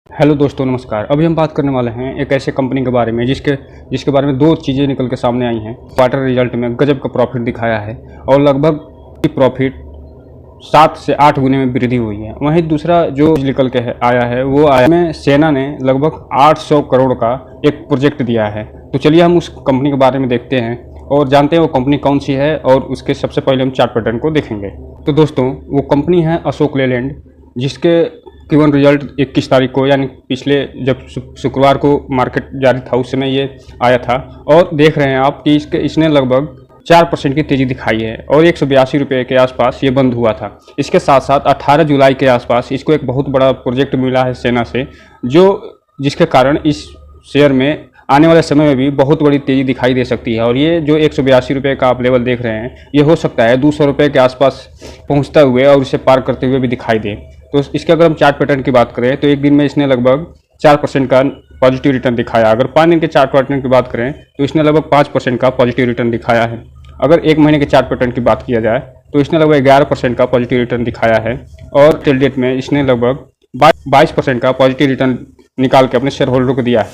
Hello दोस्तों, नमस्कार। अभी हम बात करने वाले हैं एक ऐसे कंपनी के बारे में जिसके बारे में दो चीज़ें निकल के सामने आई हैं। क्वार्टर रिजल्ट में गजब का प्रॉफिट दिखाया है और लगभग प्रॉफिट 7 से 8 गुने में वृद्धि हुई है। वहीं दूसरा जो निकल के आया है वो आया में सेना ने लगभग 800 करोड़ का एक प्रोजेक्ट दिया है। तो चलिए हम उस कंपनी के बारे में देखते हैं और जानते हैं वो कंपनी कौन सी है, और उसके सबसे पहले हम चार्ट पैटर्न को देखेंगे। तो दोस्तों, वो कंपनी है अशोक लेलैंड, जिसके Q1 रिजल्ट 21 तारीख को, यानी पिछले जब शुक्रवार को मार्केट जारी था उस समय ये आया था। और देख रहे हैं आप कि इसने लगभग 4% की तेज़ी दिखाई है और 182 रुपये के आसपास ये बंद हुआ था। इसके साथ साथ 18 जुलाई के आसपास इसको एक बहुत बड़ा प्रोजेक्ट मिला है सेना से, जिसके कारण इस शेयर में आने वाले समय में भी बहुत बड़ी तेज़ी दिखाई दे सकती है। और ये जो 182 रुपये का आप लेवल देख रहे हैं, ये हो सकता है 200 रुपये के आसपास पहुंचता हुए और इसे पार करते हुए भी दिखाई दे। तो इसके अगर हम चार्ट पैटर्न की बात करें तो एक दिन में इसने लगभग 4% का पॉजिटिव रिटर्न दिखाया। अगर 5 दिन के चार्ट पैटर्न की बात करें तो इसने लगभग 5% का पॉजिटिव रिटर्न दिखाया है। अगर एक महीने के चार्ट पैटर्न की बात किया जाए तो इसने लगभग 11% का पॉजिटिव रिटर्न दिखाया है। और टिल डेट में इसने लगभग 22% का पॉजिटिव रिटर्न निकाल के अपने शेयर होल्डरों को दिया है।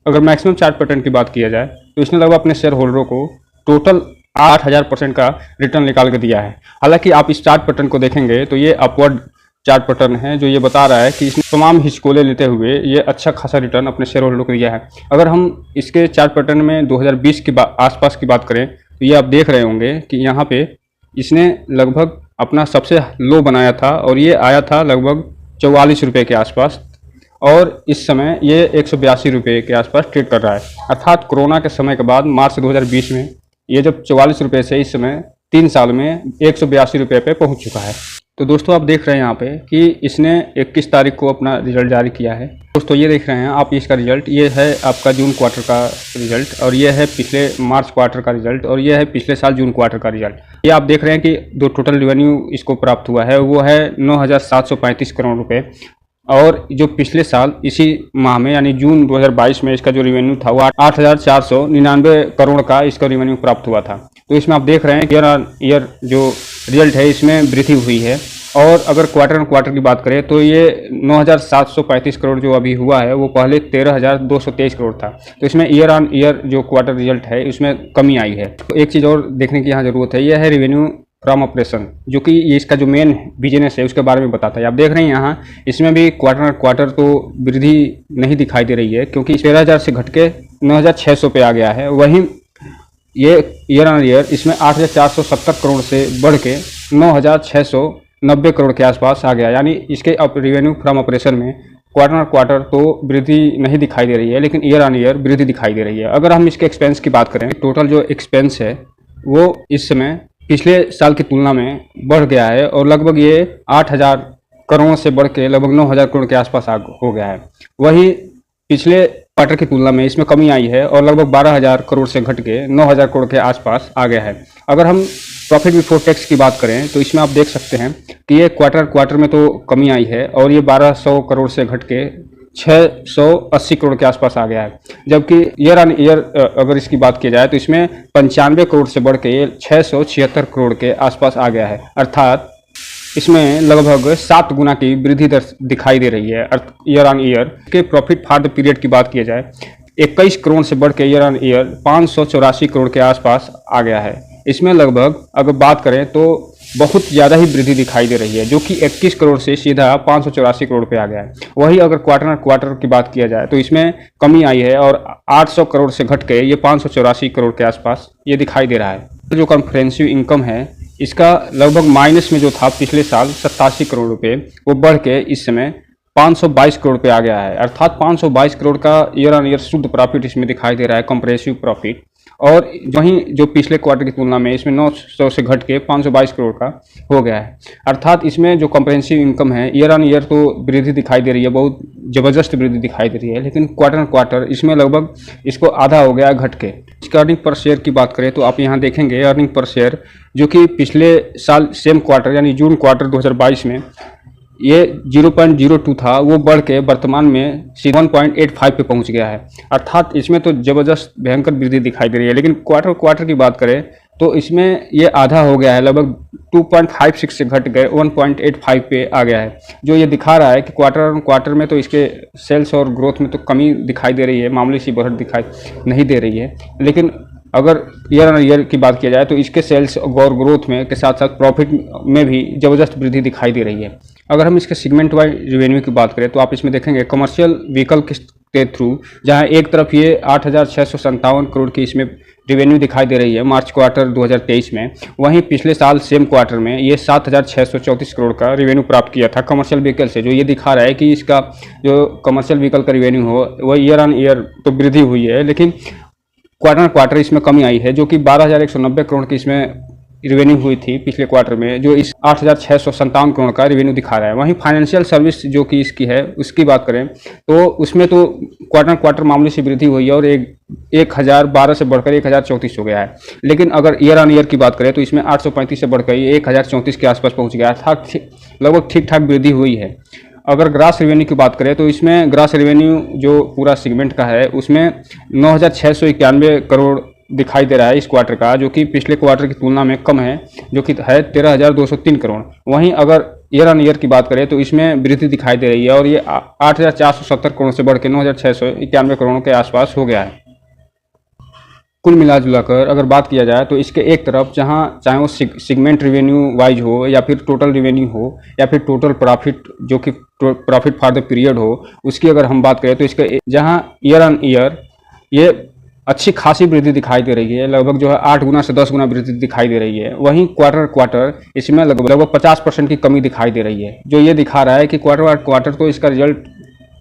अगर मैक्सिमम चार्ट पैटर्न की बात किया जाए तो इसने लगभग अपने शेयर होल्डरों को टोटल 8000% का रिटर्न निकाल के दिया है। हालांकि आप इस चार्ट पैटर्न को देखेंगे तो ये अपवर्ड चार्ट पैटर्न है, जो ये बता रहा है कि इसने तमाम हिचकोले लेते हुए ये अच्छा खासा रिटर्न अपने शेयर होल्डरों को दिया है। अगर हम इसके चार्ट पैटर्न में 2020 के आसपास की बात करें तो ये आप देख रहे होंगे कि यहाँ पे इसने लगभग अपना सबसे लो बनाया था और ये आया था लगभग 44 रुपये के आसपास, और इस समय ये 182 रुपये के आसपास ट्रेड कर रहा है। अर्थात कोरोना के समय के बाद मार्च 2020 में ये जब 44 रुपये से इस समय 3 साल में 182 रुपये पे पहुंच चुका है। तो दोस्तों, आप देख रहे हैं यहाँ पे कि इसने 21 तारीख को अपना रिजल्ट जारी किया है। दोस्तों, ये देख रहे हैं आप इसका रिजल्ट, ये है आपका जून क्वार्टर का रिजल्ट, और ये है पिछले मार्च क्वार्टर का रिजल्ट, और ये है पिछले साल जून क्वार्टर का रिजल्ट। ये आप देख रहे हैं कि जो टोटल रेवेन्यू इसको प्राप्त हुआ है वो है 9,735 करोड़ रुपये। और जो पिछले साल इसी माह में यानी जून 2022 में इसका जो रेवेन्यू था वो 8,499 करोड़ का इसका रेवेन्यू प्राप्त हुआ था। तो इसमें आप देख रहे हैं ईयर ऑन ईयर जो रिजल्ट है इसमें वृद्धि हुई है। और अगर क्वार्टर ऑन क्वार्टर की बात करें तो ये 9,735 करोड़ जो अभी हुआ है वो पहले 13,223 करोड़ था। तो इसमें ईयर ऑन ईयर जो क्वार्टर रिजल्ट है इसमें कमी आई है। तो एक चीज़ और देखने की यहाँ ज़रूरत है, यह है रेवेन्यू फ्रॉम ऑपरेशन, जो कि ये इसका जो मेन बिजनेस है उसके बारे में बताता है। आप देख रहे हैं यहाँ इसमें भी क्वार्टर तो वृद्धि नहीं दिखाई दे रही है, क्योंकि 13,000 से घट के 9,600 पे आ गया है। वहीं ये ईयर ऑन ईयर इसमें 8,470 करोड़ से बढ़ के 9,690 करोड़ के आसपास आ गया। यानी इसके रेवेन्यू फ्रॉम ऑपरेशन में क्वार्टर तो वृद्धि नहीं दिखाई दे रही है, लेकिन ईयर ऑन ईयर वृद्धि दिखाई दे रही है। अगर हम इसके एक्सपेंस की बात करें, टोटल जो एक्सपेंस है वो इस समय पिछले साल की तुलना में बढ़ गया है और लगभग ये 8,000 करोड़ से बढ़ के लगभग 9,000 करोड़ के आसपास हो गया है। वही पिछले क्वार्टर की तुलना में इसमें कमी आई है और लगभग 12,000 करोड़ से घट के 9,000 करोड़ के आसपास आ गया है। अगर हम प्रॉफिट बिफोर टैक्स की बात करें तो इसमें आप देख सकते हैं कि ये क्वार्टर में तो कमी आई है और ये 1,200 करोड़ से घट के 680 करोड़ के आसपास आ गया है। जबकि ईयर ऑन ईयर अगर इसकी बात की जाए तो इसमें 95 करोड़ से बढ़ के 676 करोड़ के आसपास आ गया है। अर्थात इसमें लगभग 7 गुना की वृद्धि दर दिखाई दे रही है ईयर ऑन ईयर। के प्रॉफिट फॉर द पीरियड की बात की जाए 21 करोड़ से बढ़ के ईयर ऑन ईयर 584 करोड़ के आसपास आ गया है। इसमें लगभग अगर बात करें तो बहुत ज़्यादा ही वृद्धि दिखाई दे रही है, जो कि 21 करोड़ से सीधा 584 करोड़ पे आ गया है। वही अगर क्वार्टर की बात किया जाए तो इसमें कमी आई है और 800 करोड़ से घट के ये 584 करोड़ के आसपास ये दिखाई दे रहा है। तो जो कॉम्प्रिहेंसिव इनकम है इसका लगभग माइनस में जो था पिछले साल 87 करोड़ रुपये, वो बढ़ के इस समय 522 करोड़ पे आ गया है। अर्थात 522 करोड़ का ईयर ऑन ईयर शुद्ध प्रॉफिट इसमें दिखाई दे रहा है, कॉम्प्रिहेंसिव प्रॉफिट। और वहीं जो पिछले क्वार्टर की तुलना में इसमें 900 से घट के 522 करोड़ का हो गया है। अर्थात इसमें जो कॉम्प्रिहेंसिव इनकम है ईयर ऑन ईयर तो वृद्धि दिखाई दे रही है, बहुत ज़बरदस्त वृद्धि दिखाई दे रही है, लेकिन क्वार्टर इसमें लगभग इसको आधा हो गया घट के। इसका अर्निंग पर शेयर की बात करें तो आप यहाँ देखेंगे अर्निंग पर शेयर जो कि पिछले साल सेम क्वार्टर यानी जून क्वार्टर 2022 में ये 0.02 था, वो बढ़ के वर्तमान में 1.85 पे पहुंच गया है। अर्थात इसमें तो ज़बरदस्त भयंकर वृद्धि दिखाई दे रही है। लेकिन क्वार्टर की बात करें तो इसमें ये आधा हो गया है, लगभग 2.56 से घट गए 1.85 पे आ गया है। जो ये दिखा रहा है कि क्वार्टर ऑन क्वार्टर में तो इसके सेल्स और ग्रोथ में तो कमी दिखाई दे रही है, मामूली सी बढ़त दिखाई नहीं दे रही है। लेकिन अगर ईयर ऑन ईयर की बात किया जाए तो इसके सेल्स और ग्रोथ में के साथ साथ प्रॉफिट में भी ज़बरदस्त वृद्धि दिखाई दे रही है। अगर हम इसके सेगमेंट वाइज रेवेन्यू की बात करें तो आप इसमें देखेंगे कमर्शियल व्हीकल के थ्रू, जहां एक तरफ ये 8,657 करोड़ की इसमें रेवेन्यू दिखाई दे रही है मार्च क्वार्टर 2023 में, वहीं पिछले साल सेम क्वार्टर में ये 7,634 करोड़ का रेवेन्यू प्राप्त किया था कमर्शियल व्हीकल से। जो ये दिखा रहा है कि इसका जो कमर्शियल व्हीकल का रेवेन्यू हो वह ईयर ऑन ईयर तो वृद्धि हुई है, लेकिन क्वार्टर क्वार्टर इसमें कमी आई है, जो कि 12,190 करोड़ की इसमें रेवेन्यू हुई थी पिछले क्वार्टर में, जो इस 8,657 करोड़ का रेवेन्यू दिखा रहा है। वहीं फाइनेंशियल सर्विस जो कि इसकी है उसकी बात करें तो उसमें तो क्वार्टर क्वार्टर मामूली सी वृद्धि हुई है और 1,012 से बढ़कर 1,034 हो गया है। लेकिन अगर ईयर ऑन ईयर की बात करें तो इसमें 835 से बढ़कर 1,034 के आसपास पहुंच गया था, लगभग ठीक ठाक वृद्धि हुई है। अगर ग्रास रेवेन्यू की बात करें तो इसमें ग्रास रेवेन्यू जो पूरा सेगमेंट का है उसमें 9,691 करोड़ दिखाई दे रहा है इस क्वार्टर का, जो कि पिछले क्वार्टर की तुलना में कम है, जो कि है 13,203 करोड़। वहीं अगर ईयर ऑन ईयर की बात करें तो इसमें वृद्धि दिखाई दे रही है और ये 8,470 करोड़ से बढ़ के 9,691 करोड़ के आसपास हो गया है। कुल मिला जुलाकर अगर बात किया जाए तो इसके एक तरफ जहां चाहे वो सेगमेंट रेवेन्यू वाइज हो या फिर टोटल रेवेन्यू हो या फिर टोटल प्रॉफिट जो कि प्रॉफिट फॉर द पीरियड हो, उसकी अगर हम बात करें तो इसके जहां ईयर ऑन ईयर ये अच्छी खासी वृद्धि दिखाई दे रही है, लगभग जो है 8 गुना से 10 गुना वृद्धि दिखाई दे रही है। वहीं क्वार्टर क्वार्टर इसमें लगभग 50% की कमी दिखाई दे रही है, जो ये दिखा रहा है कि क्वार्टर क्वार्टर तो इसका रिजल्ट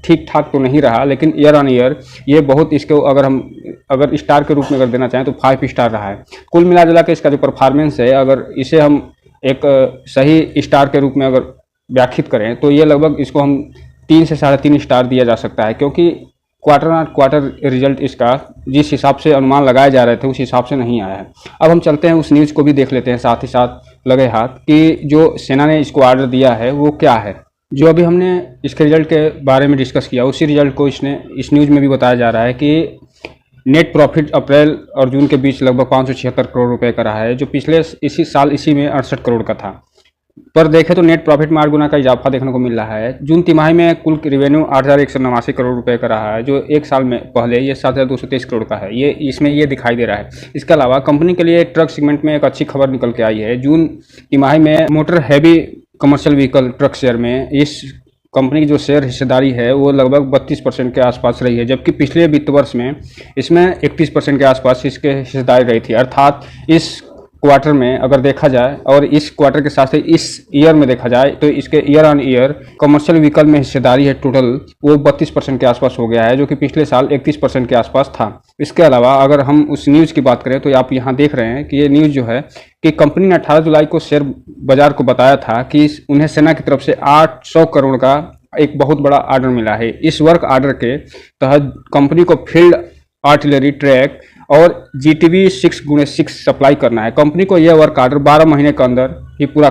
ठीक ठाक तो नहीं रहा, लेकिन ईयर ऑन ईयर ये बहुत इसको अगर स्टार के रूप में अगर देना चाहें तो 5 स्टार रहा है। कुल मिला जुला के इसका जो परफॉर्मेंस है, अगर इसे हम एक सही स्टार के रूप में अगर व्याख्यित करें तो ये लगभग इसको हम 3 से 3.5 स्टार दिया जा सकता है, क्योंकि क्वार्टर ऑन क्वार्टर रिजल्ट इसका जिस हिसाब से अनुमान लगाए जा रहे थे उस हिसाब से नहीं आया है। अब हम चलते हैं उस न्यूज़ को भी देख लेते हैं साथ ही साथ लगे हाथ कि जो सेना ने इसको ऑर्डर दिया है वो क्या है। जो अभी हमने इसके रिजल्ट के बारे में डिस्कस किया उसी रिजल्ट को इसने इस न्यूज़ में भी बताया जा रहा है कि नेट प्रॉफिट अप्रैल और जून के बीच लगभग 576 करोड़ रुपए का रहा है, जो पिछले इसी साल इसी में 68 करोड़ का था। पर देखें तो नेट प्रॉफिट में 8 गुना का इजाफा देखने को मिल रहा है। जून तिमाही में कुल रेवेन्यू 8,189 करोड़ रुपए का रहा है, जो एक साल में पहले ये 7,223 करोड़ का है, ये इसमें ये दिखाई दे रहा है। इसके अलावा कंपनी के लिए ट्रक सेगमेंट में एक अच्छी खबर निकल के आई है। जून तिमाही में motor heavy commercial vehicle truck share में इस कंपनी की जो शेयर हिस्सेदारी है वो लगभग 32% के आसपास रही है, जबकि पिछले वित्त वर्ष में इसमें 31% के आसपास इसके हिस्सेदारी रही थी। अर्थात इस क्वार्टर में अगर देखा जाए और इस क्वार्टर के साथ इस ईयर में देखा जाए तो इसके year on year commercial vehicle में हिस्सेदारी है टोटल वो 32% के आसपास हो गया है, जो कि पिछले साल 31% के आसपास था। इसके अलावा अगर हम उस न्यूज़ की बात करें तो आप यहाँ देख रहे हैं कि ये न्यूज़ जो है कि कंपनी ने 18 जुलाई को शेयर बाजार को बताया था कि उन्हें सेना की तरफ से 800 करोड़ का एक बहुत बड़ा ऑर्डर मिला है। इस वर्क ऑर्डर के तहत कंपनी को फील्ड आर्टिलरी ट्रैक और GTV 6x6 सप्लाई करना है। कंपनी को यह वर्क ऑर्डर 12 महीने के अंदर ही पूरा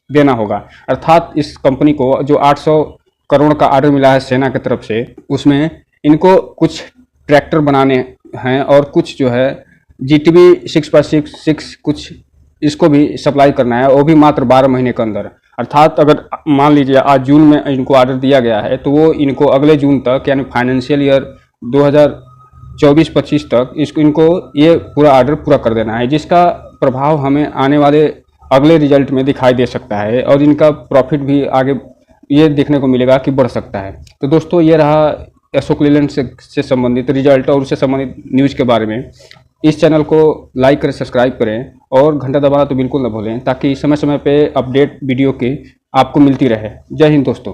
देना होगा। अर्थात इस कंपनी को जो 800 करोड़ का ऑर्डर मिला है सेना की तरफ से, उसमें इनको कुछ ट्रैक्टर बनाने हैं और कुछ जो है GTV 6x6 कुछ इसको भी सप्लाई करना है, वो भी मात्र 12 महीने के अंदर। अर्थात अगर मान लीजिए आज जून में इनको ऑर्डर दिया गया है तो वो इनको अगले जून तक यानी फाइनेंशियल ईयर 2024-25 तक इनको ये पूरा ऑर्डर पूरा कर देना है, जिसका प्रभाव हमें आने वाले अगले रिजल्ट में दिखाई दे सकता है और इनका प्रॉफिट भी आगे ये देखने को मिलेगा कि बढ़ सकता है। तो दोस्तों ये रहा अशोक लीलैंड से संबंधित रिजल्ट और उससे संबंधित न्यूज़ के बारे में। इस चैनल को लाइक करें, सब्सक्राइब करें और घंटा दबाना तो बिल्कुल न भूलें, ताकि समय समय पे अपडेट वीडियो की आपको मिलती रहे। जय हिंद दोस्तों।